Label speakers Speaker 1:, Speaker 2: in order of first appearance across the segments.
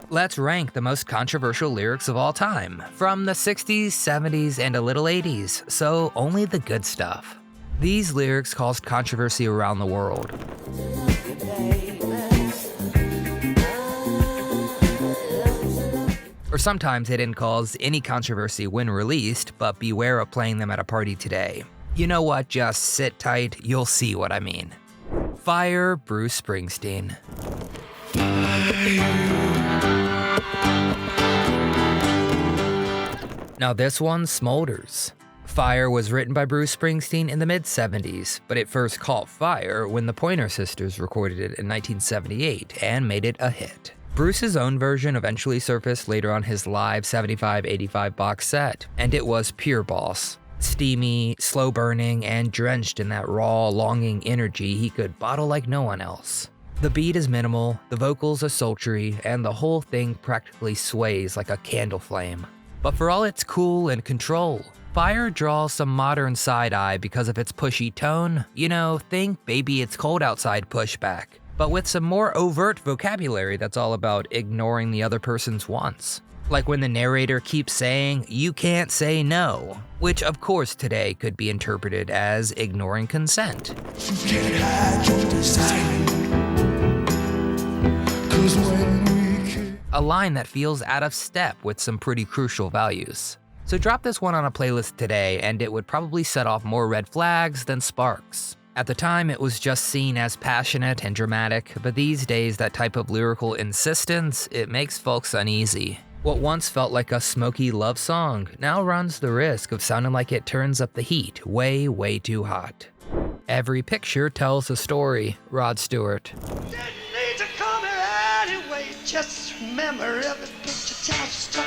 Speaker 1: Let's rank the most controversial lyrics of all time, from the 60s, 70s, and a little 80s, so only the good stuff. These lyrics caused controversy around the world. Or sometimes they didn't cause any controversy when released, but beware of playing them at a party today. You know what, just sit tight, you'll see what I mean. Fire, Bruce Springsteen. Now this one smolders. Fire was written by Bruce Springsteen in the mid-70s, but it first caught fire when the Pointer Sisters recorded it in 1978 and made it a hit. Bruce's own version eventually surfaced later on his live 75-85 box set, and it was pure boss. Steamy, slow burning, and drenched in that raw, longing energy he could bottle like no one else. The beat is minimal, the vocals are sultry, and the whole thing practically sways like a candle flame. But for all its cool and control, Fire draws some modern side-eye because of its pushy tone. You know, think Baby It's Cold Outside pushback, but with some more overt vocabulary that's all about ignoring the other person's wants. Like when the narrator keeps saying, "You can't say no," which of course today could be interpreted as ignoring consent.
Speaker 2: You can't hide your desire. 'Cause when we kiss.
Speaker 1: A line that feels out of step with some pretty crucial values. So drop this one on a playlist today and it would probably set off more red flags than sparks. At the time, it was just seen as passionate and dramatic, but these days that type of lyrical insistence, it makes folks uneasy. What once felt like a smoky love song now runs the risk of sounding like it turns up the heat way, way too hot. Every picture tells a story, Rod Stewart.
Speaker 3: Didn't need to come here anyway, just remember every picture tells a story.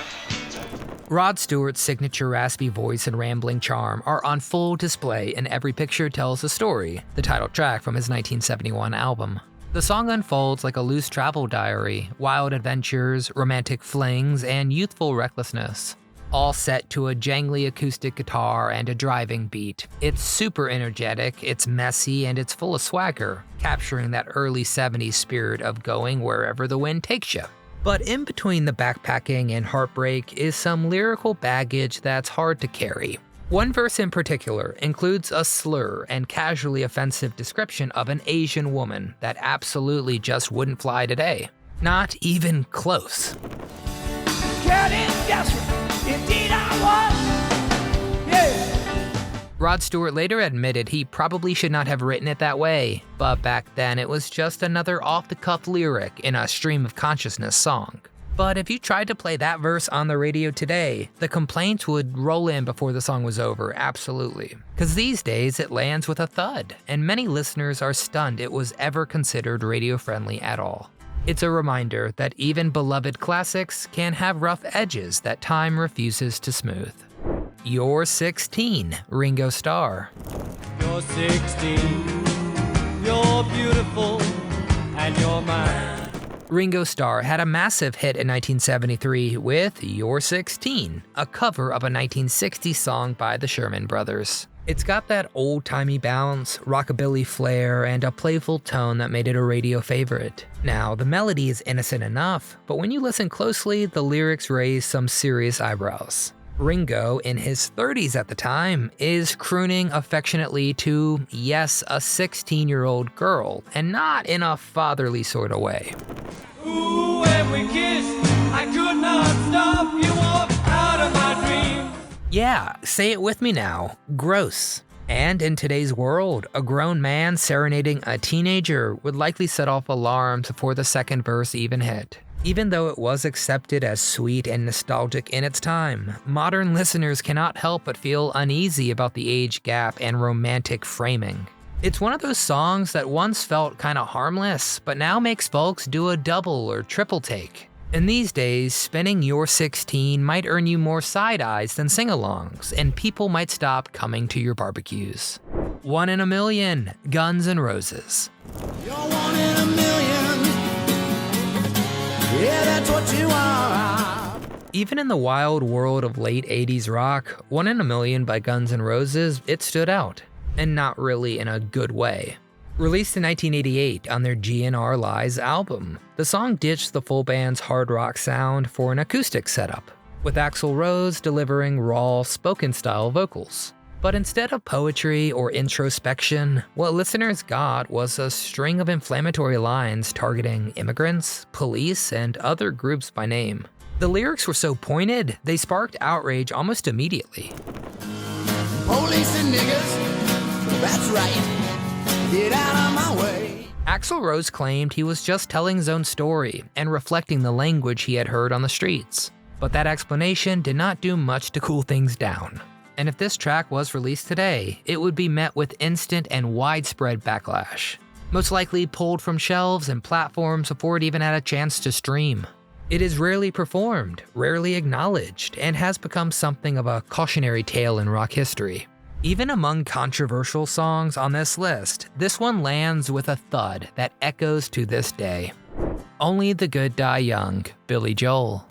Speaker 1: Rod Stewart's signature raspy voice and rambling charm are on full display in Every Picture Tells a Story, the title track from his 1971 album. The song unfolds like a loose travel diary, wild adventures, romantic flings, and youthful recklessness. All set to a jangly acoustic guitar and a driving beat. It's super energetic, it's messy, and it's full of swagger, capturing that early 70s spirit of going wherever the wind takes you. But in between the backpacking and heartbreak is some lyrical baggage that's hard to carry. One verse in particular includes a slur and casually offensive description of an Asian woman that absolutely just wouldn't fly today. Not even close.
Speaker 3: Getting desperate, indeed I was. Yeah.
Speaker 1: Rod Stewart later admitted he probably should not have written it that way, but back then it was just another off-the-cuff lyric in a stream of consciousness song. But if you tried to play that verse on the radio today, the complaints would roll in before the song was over, absolutely. Cause these days it lands with a thud, and many listeners are stunned it was ever considered radio-friendly at all. It's a reminder that even beloved classics can have rough edges that time refuses to smooth. You're 16, Ringo Starr.
Speaker 4: You're 16, you're beautiful, and you're mine.
Speaker 1: Ringo Starr had a massive hit in 1973 with You're 16, a cover of a 1960s song by the Sherman Brothers. It's got that old-timey bounce, rockabilly flair, and a playful tone that made it a radio favorite. Now, the melody is innocent enough, but when you listen closely, the lyrics raise some serious eyebrows. Ringo, in his 30s at the time, is crooning affectionately to, yes, a 16-year-old girl, and not in a fatherly sort of way.
Speaker 4: Ooh, when we kissed, I could not stop. You walked out of my dreams.
Speaker 1: Yeah, say it with me now. Gross. And in today's world, a grown man serenading a teenager would likely set off alarms before the second verse even hit. Even though it was accepted as sweet and nostalgic in its time, modern listeners cannot help but feel uneasy about the age gap and romantic framing. It's one of those songs that once felt kinda harmless, but now makes folks do a double or triple take. And these days, spinning You're 16 might earn you more side eyes than sing-alongs, and people might stop coming to your barbecues. 1 in a Million, Guns N' Roses.
Speaker 2: You're 1 in a million. Yeah, that's what you are.
Speaker 1: Even in the wild world of late 80s rock, 1 in a Million by Guns N' Roses, it stood out. And not really in a good way. Released in 1988 on their GNR Lies album, the song ditched the full band's hard rock sound for an acoustic setup, with Axl Rose delivering raw, spoken-style vocals. But instead of poetry or introspection, what listeners got was a string of inflammatory lines targeting immigrants, police, and other groups by name. The lyrics were so pointed, they sparked outrage almost immediately.
Speaker 2: Police and niggas, that's right. Get out of my way.
Speaker 1: Axl Rose claimed he was just telling his own story and reflecting the language he had heard on the streets. But that explanation did not do much to cool things down. And if this track was released today, it would be met with instant and widespread backlash. Most likely pulled from shelves and platforms before it even had a chance to stream. It is rarely performed, rarely acknowledged, and has become something of a cautionary tale in rock history. Even among controversial songs on this list, this one lands with a thud that echoes to this day. Only the Good Die Young, Billy Joel.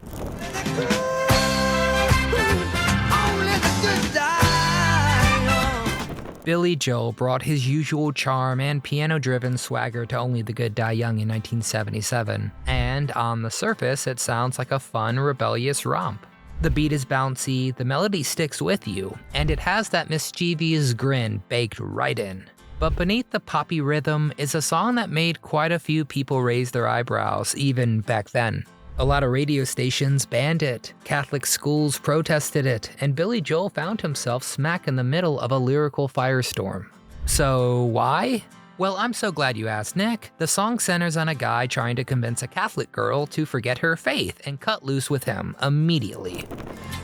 Speaker 1: Billy Joel brought his usual charm and piano-driven swagger to Only the Good Die Young in 1977, and on the surface it sounds like a fun, rebellious romp. The beat is bouncy, the melody sticks with you, and it has that mischievous grin baked right in. But beneath the poppy rhythm is a song that made quite a few people raise their eyebrows, even back then. A lot of radio stations banned it, Catholic schools protested it, and Billy Joel found himself smack in the middle of a lyrical firestorm. So why? Well, I'm so glad you asked, Nick. The song centers on a guy trying to convince a Catholic girl to forget her faith and cut loose with him immediately.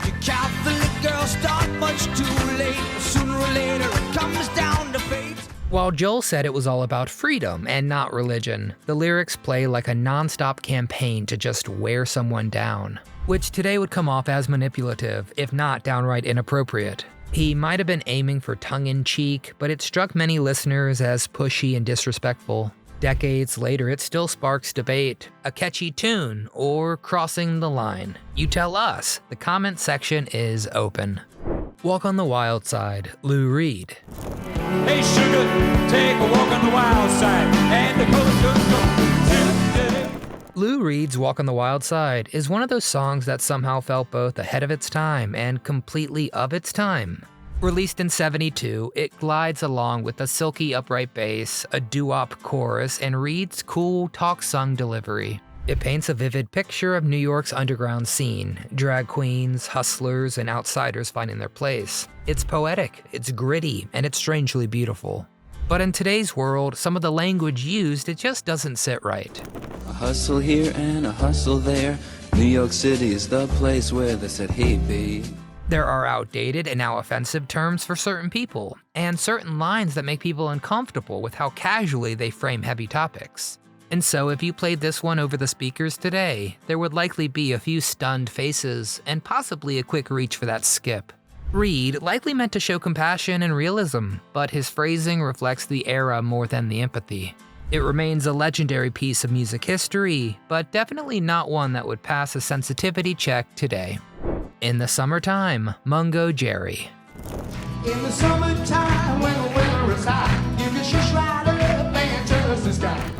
Speaker 2: You Catholic girls start much too late. Sooner or later it comes down to fate.
Speaker 1: While Joel said it was all about freedom and not religion, the lyrics play like a non-stop campaign to just wear someone down, which today would come off as manipulative, if not downright inappropriate. He might have been aiming for tongue-in-cheek, but it struck many listeners as pushy and disrespectful. Decades later, it still sparks debate, a catchy tune, or crossing the line. You tell us. The comment section is open. Walk on the Wild Side, Lou Reed.
Speaker 4: Hey sugar, take a walk on the wild side and the
Speaker 1: Lou Reed's Walk on the Wild Side is one of those songs that somehow felt both ahead of its time and completely of its time. Released in '72, it glides along with a silky upright bass, a doo-wop chorus, and Reed's cool talk-sung delivery. It paints a vivid picture of New York's underground scene, drag queens, hustlers, and outsiders finding their place. It's poetic, it's gritty, and it's strangely beautiful. But in today's world, some of the language used, it just doesn't sit right.
Speaker 5: A hustle here and a hustle there. New York City is the place where they said, hey, babe.
Speaker 1: There are outdated and now offensive terms for certain people, and certain lines that make people uncomfortable with how casually they frame heavy topics. And so if you played this one over the speakers today, there would likely be a few stunned faces and possibly a quick reach for that skip. Reed likely meant to show compassion and realism, but his phrasing reflects the era more than the empathy. It remains a legendary piece of music history, but definitely not one that would pass a sensitivity check today. In the Summertime, Mungo Jerry.
Speaker 2: In the summertime when the weather is hot, you can shush right up and touch the sky.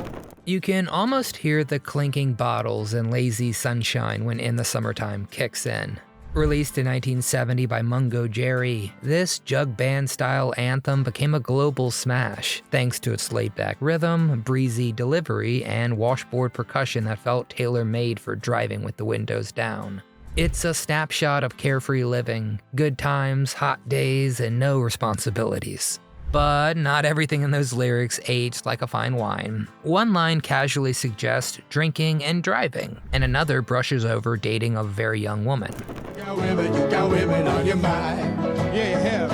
Speaker 1: You can almost hear the clinking bottles and lazy sunshine when In the Summertime kicks in. Released in 1970 by Mungo Jerry, this jug band-style anthem became a global smash thanks to its laid-back rhythm, breezy delivery, and washboard percussion that felt tailor-made for driving with the windows down. It's a snapshot of carefree living, good times, hot days, and no responsibilities. But not everything in those lyrics aged like a fine wine. One line casually suggests drinking and driving, and another brushes over dating a very young woman.
Speaker 2: You got women on your mind. Yeah,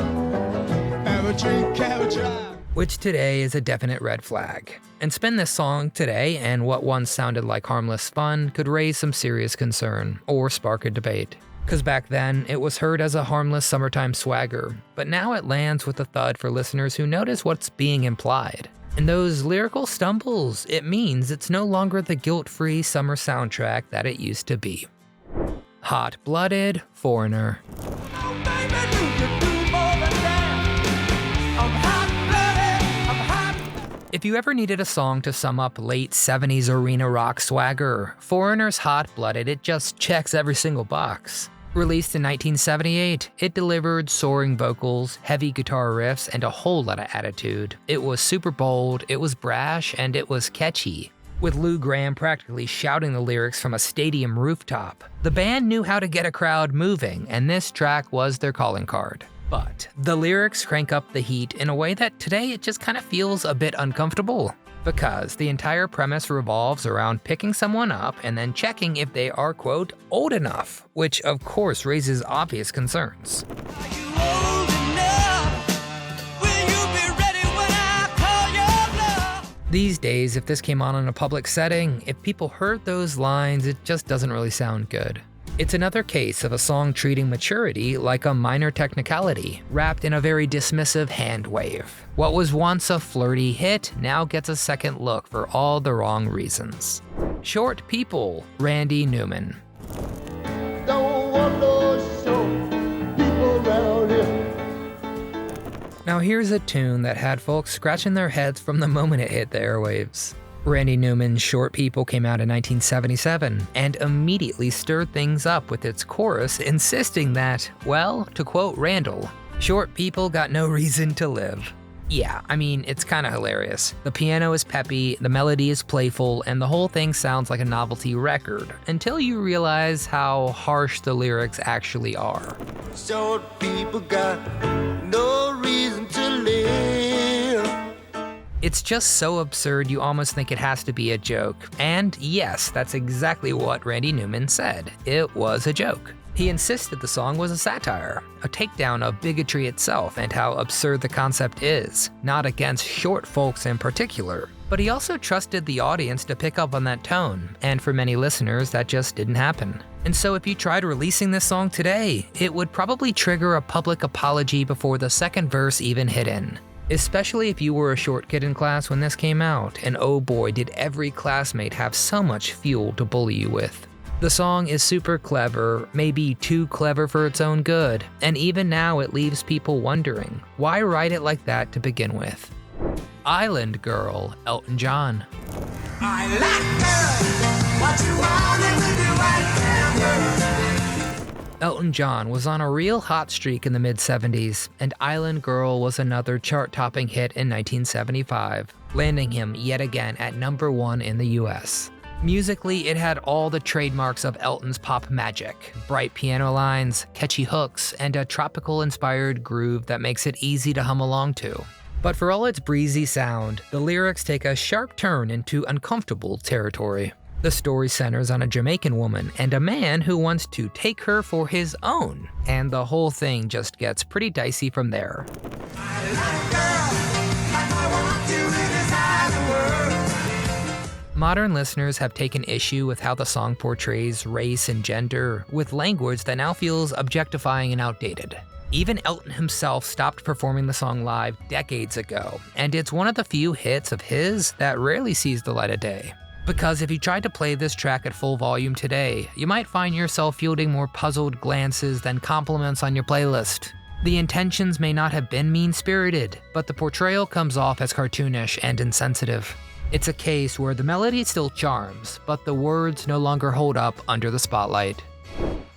Speaker 2: have a drink, have a drive.
Speaker 1: Which today is a definite red flag. And spin this song today, and what once sounded like harmless fun could raise some serious concern, or spark a debate. Cause back then, it was heard as a harmless summertime swagger, but now it lands with a thud for listeners who notice what's being implied. And those lyrical stumbles, it means it's no longer the guilt-free summer soundtrack that it used to be. Hot-blooded Foreigner. If you ever needed a song to sum up late 70s arena rock swagger, Foreigner's Hot Blooded, it just checks every single box. Released in 1978, it delivered soaring vocals, heavy guitar riffs, and a whole lot of attitude. It was super bold, it was brash, and it was catchy. With Lou Gramm practically shouting the lyrics from a stadium rooftop, the band knew how to get a crowd moving, and this track was their calling card. But the lyrics crank up the heat in a way that today it just kind of feels a bit uncomfortable. Because the entire premise revolves around picking someone up and then checking if they are, quote, old enough, which of course raises obvious concerns. These days, if this came on in a public setting, if people heard those lines, it just doesn't really sound good. It's another case of a song treating maturity like a minor technicality, wrapped in a very dismissive hand wave. What was once a flirty hit now gets a second look for all the wrong reasons. Short People, Randy Newman.
Speaker 2: Don't want no short people around here.
Speaker 1: Now here's a tune that had folks scratching their heads from the moment it hit the airwaves. Randy Newman's Short People came out in 1977 and immediately stirred things up with its chorus insisting that, well, to quote Randall, short people got no reason to live. Yeah, I mean, it's kinda hilarious. The piano is peppy, the melody is playful, and the whole thing sounds like a novelty record, until you realize how harsh the lyrics actually are.
Speaker 2: Short people got no reason to live.
Speaker 1: It's just so absurd you almost think it has to be a joke. And yes, that's exactly what Randy Newman said. It was a joke. He insisted the song was a satire, a takedown of bigotry itself and how absurd the concept is, not against short folks in particular. But he also trusted the audience to pick up on that tone, and for many listeners that just didn't happen. And so if you tried releasing this song today, it would probably trigger a public apology before the second verse even hit in. Especially if you were a short kid in class when this came out, and oh boy did every classmate have so much fuel to bully you with. The song is super clever, maybe too clever for its own good, and even now it leaves people wondering, why write it like that to begin with? Island Girl, Elton John.
Speaker 3: I like girls, what you wanted to do, I can do.
Speaker 1: Elton John was on a real hot streak in the mid-70s, and Island Girl was another chart-topping hit in 1975, landing him yet again at number 1 in the US. Musically, it had all the trademarks of Elton's pop magic: bright piano lines, catchy hooks, and a tropical-inspired groove that makes it easy to hum along to. But for all its breezy sound, the lyrics take a sharp turn into uncomfortable territory. The story centers on a Jamaican woman and a man who wants to take her for his own, and the whole thing just gets pretty dicey from there. Modern listeners have taken issue with how the song portrays race and gender, with language that now feels objectifying and outdated. Even Elton himself stopped performing the song live decades ago, and it's one of the few hits of his that rarely sees the light of day. Because if you tried to play this track at full volume today, you might find yourself fielding more puzzled glances than compliments on your playlist. The intentions may not have been mean-spirited, but the portrayal comes off as cartoonish and insensitive. It's a case where the melody still charms, but the words no longer hold up under the spotlight.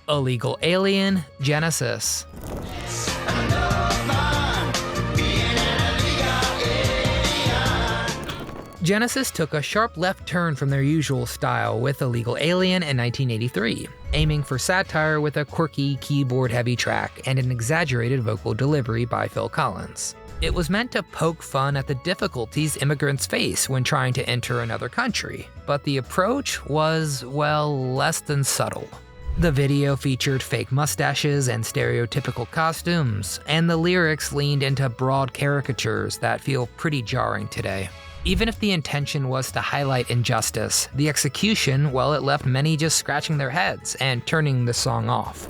Speaker 1: Illegal Alien, Genesis. Genesis took a sharp left turn from their usual style with Illegal Alien in 1983, aiming for satire with a quirky, keyboard-heavy track and an exaggerated vocal delivery by Phil Collins. It was meant to poke fun at the difficulties immigrants face when trying to enter another country, but the approach was, well, less than subtle. The video featured fake mustaches and stereotypical costumes, and the lyrics leaned into broad caricatures that feel pretty jarring today. Even if the intention was to highlight injustice, the execution, well, it left many just scratching their heads and turning the song off.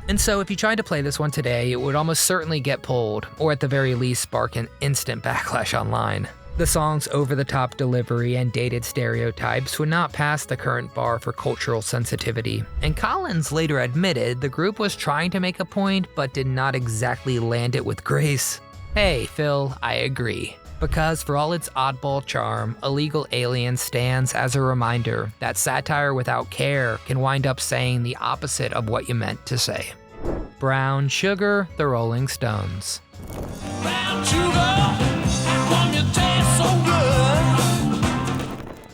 Speaker 1: And so if you tried to play this one today, it would almost certainly get pulled, or at the very least spark an instant backlash online. The song's over-the-top delivery and dated stereotypes would not pass the current bar for cultural sensitivity, and Collins later admitted the group was trying to make a point but did not exactly land it with grace. Hey, Phil, I agree. Because for all its oddball charm, Illegal Alien stands as a reminder that satire without care can wind up saying the opposite of what you meant to say. Brown Sugar, The Rolling Stones.
Speaker 4: Brown sugar, how come you taste so good?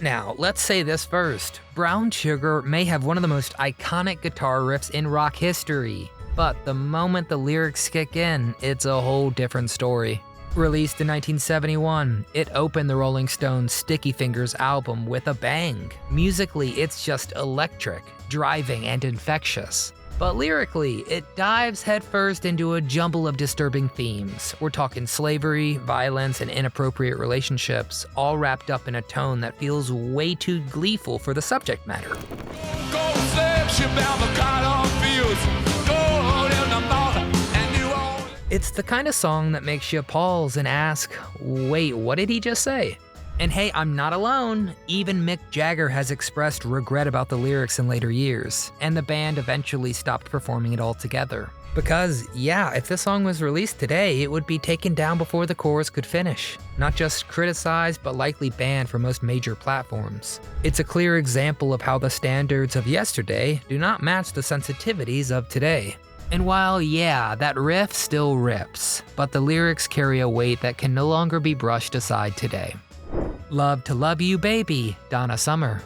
Speaker 1: Now, let's say this first. Brown Sugar may have one of the most iconic guitar riffs in rock history, but the moment the lyrics kick in, it's a whole different story. Released in 1971, it opened the Rolling Stones' Sticky Fingers album with a bang. Musically, it's just electric, driving, and infectious. But lyrically, it dives headfirst into a jumble of disturbing themes. We're talking slavery, violence, and inappropriate relationships, all wrapped up in a tone that feels way too gleeful for the subject matter.
Speaker 4: Go search about the cotton fields. Go in the mountain and New Orleans.
Speaker 1: It's the kind of song that makes you pause and ask, wait, what did he just say? And hey, I'm not alone. Even Mick Jagger has expressed regret about the lyrics in later years, and the band eventually stopped performing it altogether. Because, yeah, if this song was released today, it would be taken down before the chorus could finish. Not just criticized, but likely banned from most major platforms. It's a clear example of how the standards of yesterday do not match the sensitivities of today. And while, yeah, that riff still rips, but the lyrics carry a weight that can no longer be brushed aside today. Love to Love You Baby, Donna Summer.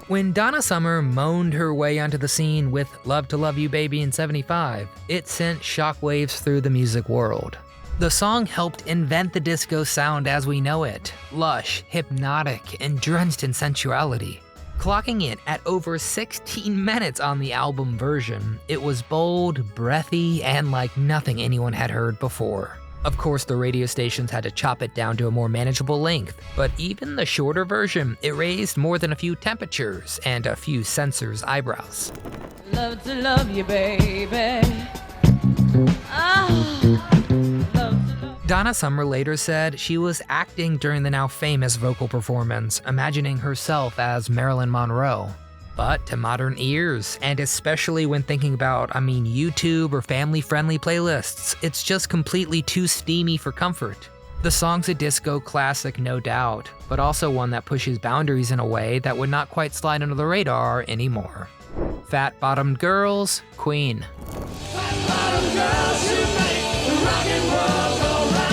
Speaker 1: When Donna Summer moaned her way onto the scene with Love to Love You Baby in '75, it sent shockwaves through the music world. The song helped invent the disco sound as we know it, lush, hypnotic, and drenched in sensuality. Clocking in at over 16 minutes on the album version, it was bold, breathy, and like nothing anyone had heard before. Of course, the radio stations had to chop it down to a more manageable length, but even the shorter version, it raised more than a few temperatures and a few censors' eyebrows.
Speaker 6: Love to love you, baby. Ah, love to love.
Speaker 1: Donna Summer later said she was acting during the now famous vocal performance, imagining herself as Marilyn Monroe. But to modern ears, and especially when thinking about, YouTube or family-friendly playlists, it's just completely too steamy for comfort. The song's a disco classic, no doubt, but also one that pushes boundaries in a way that would not quite slide under the radar anymore. Fat-bottomed girls, Queen.
Speaker 4: Bottom girls who make the rock and roll go round.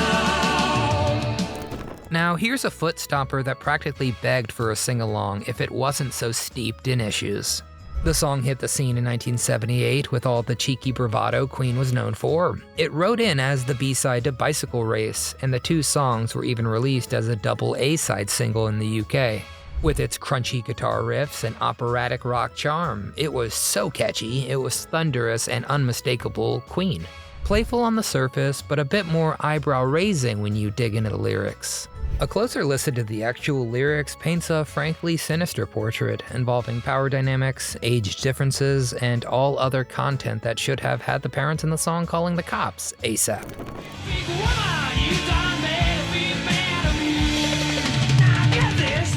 Speaker 1: Now, here's a foot stomper that practically begged for a sing-along if it wasn't so steeped in issues. The song hit the scene in 1978 with all the cheeky bravado Queen was known for. It wrote in as the B-side to Bicycle Race, and the two songs were even released as a double A-side single in the UK. With its crunchy guitar riffs and operatic rock charm, it was so catchy, it was thunderous and unmistakable Queen. Playful on the surface, but a bit more eyebrow-raising when you dig into the lyrics. A closer listen to the actual lyrics paints a frankly sinister portrait involving power dynamics, age differences, and all other content that should have had the parents in the song calling the cops ASAP.
Speaker 4: Big woman, you done made me mad of me. Now get this.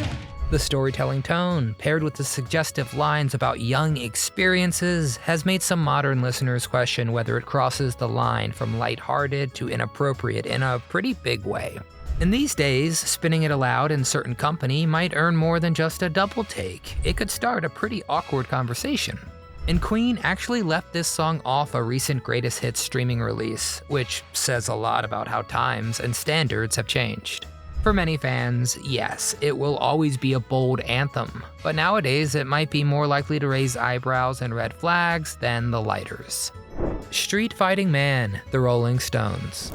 Speaker 1: The storytelling tone, paired with the suggestive lines about young experiences, has made some modern listeners question whether it crosses the line from lighthearted to inappropriate in a pretty big way. In these days, spinning it aloud in certain company might earn more than just a double take. It could start a pretty awkward conversation. And Queen actually left this song off a recent greatest hits streaming release, which says a lot about how times and standards have changed. For many fans, yes, it will always be a bold anthem, but nowadays it might be more likely to raise eyebrows and red flags than the lighters. Street Fighting Man, The Rolling Stones.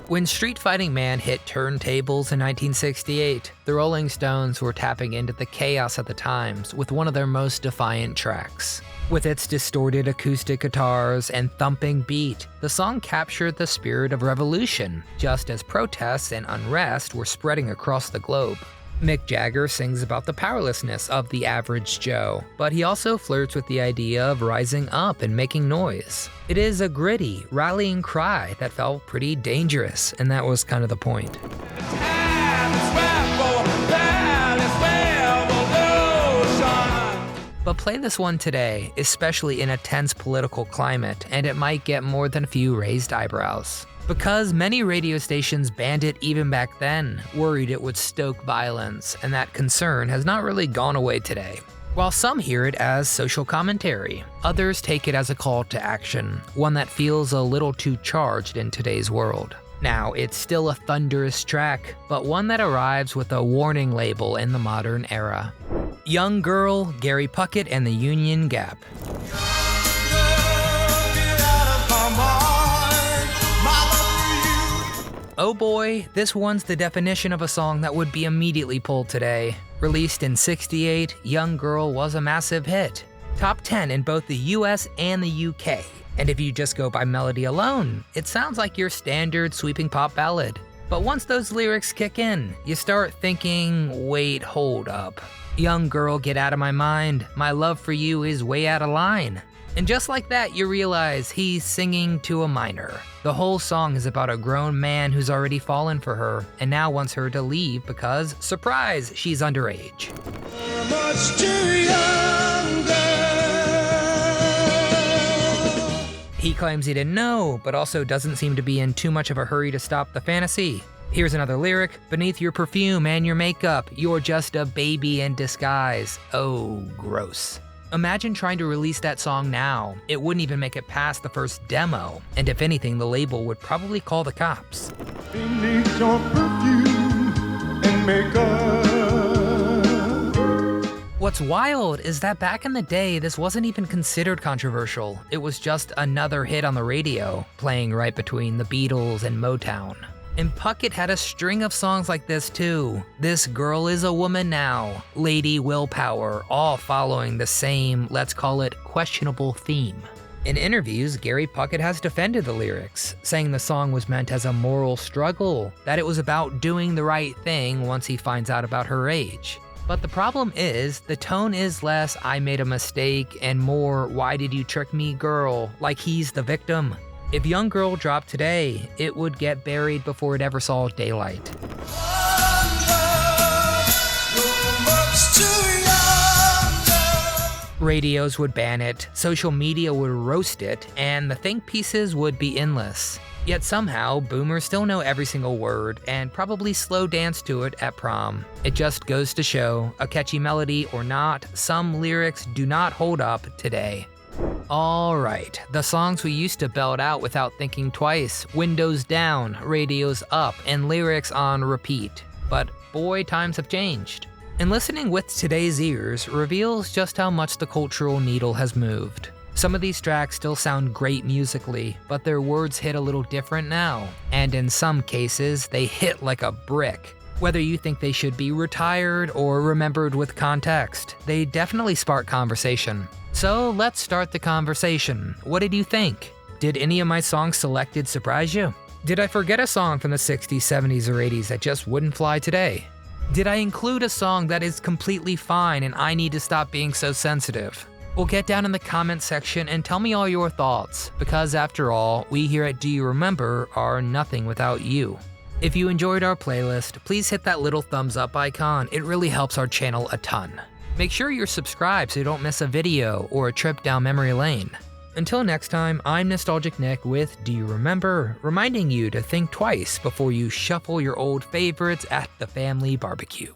Speaker 1: When Street Fighting Man hit turntables in 1968, the Rolling Stones were tapping into the chaos at the times with one of their most defiant tracks. With its distorted acoustic guitars and thumping beat, the song captured the spirit of revolution, just as protests and unrest were spreading across the globe. Mick Jagger sings about the powerlessness of the average Joe, but he also flirts with the idea of rising up and making noise. It is a gritty, rallying cry that felt pretty dangerous, and that was kind of the point. But play this one today, especially in a tense political climate, and it might get more than a few raised eyebrows. Because many radio stations banned it even back then, worried it would stoke violence, and that concern has not really gone away today. While some hear it as social commentary, others take it as a call to action, one that feels a little too charged in today's world. Now, it's still a thunderous track, but one that arrives with a warning label in the modern era. Young Girl, Gary Puckett and the Union Gap. Oh boy, this one's the definition of a song that would be immediately pulled today. Released in '68, Young Girl was a massive hit. Top 10 in both the US and the UK. And if you just go by melody alone, it sounds like your standard sweeping pop ballad. But once those lyrics kick in, you start thinking, wait, hold up. Young girl, get out of my mind. My love for you is way out of line. And just like that, you realize he's singing to a minor. The whole song is about a grown man who's already fallen for her and now wants her to leave because, surprise, she's underage.
Speaker 2: Much too young, girl.
Speaker 1: He claims he didn't know, but also doesn't seem to be in too much of a hurry to stop the fantasy. Here's another lyric. Beneath your perfume and your makeup, you're just a baby in disguise. Oh, gross. Imagine trying to release that song now. It wouldn't even make it past the first demo. And if anything, the label would probably call the cops.
Speaker 2: Beneath your perfume and makeup.
Speaker 1: What's wild is that back in the day, this wasn't even considered controversial. It was just another hit on the radio, playing right between the Beatles and Motown. And Puckett had a string of songs like this too. This Girl Is a Woman Now, Lady Willpower, all following the same, let's call it, questionable theme. In interviews, Gary Puckett has defended the lyrics, saying the song was meant as a moral struggle, that it was about doing the right thing once he finds out about her age. But the problem is, the tone is less I made a mistake and more why did you trick me girl, like he's the victim. If Young Girl dropped today, it would get buried before it ever saw daylight. Radios would ban it, social media would roast it, and the think pieces would be endless. Yet somehow, boomers still know every single word and probably slow dance to it at prom. It just goes to show, a catchy melody or not, some lyrics do not hold up today. Alright, the songs we used to belt out without thinking twice, windows down, radios up, and lyrics on repeat. But boy, times have changed. And listening with today's ears reveals just how much the cultural needle has moved. Some of these tracks still sound great musically, but their words hit a little different now. And in some cases, they hit like a brick. Whether you think they should be retired or remembered with context, they definitely spark conversation. So let's start the conversation. What did you think? Did any of my songs selected surprise you? Did I forget a song from the 60s, 70s, or 80s that just wouldn't fly today? Did I include a song that is completely fine and I need to stop being so sensitive? Well, get down in the comment section and tell me all your thoughts, because after all, we here at Do You Remember are nothing without you. If you enjoyed our playlist, please hit that little thumbs up icon. It really helps our channel a ton. Make sure you're subscribed so you don't miss a video or a trip down memory lane. Until next time, I'm Nostalgic Nick with Do You Remember, reminding you to think twice before you shuffle your old favorites at the family barbecue.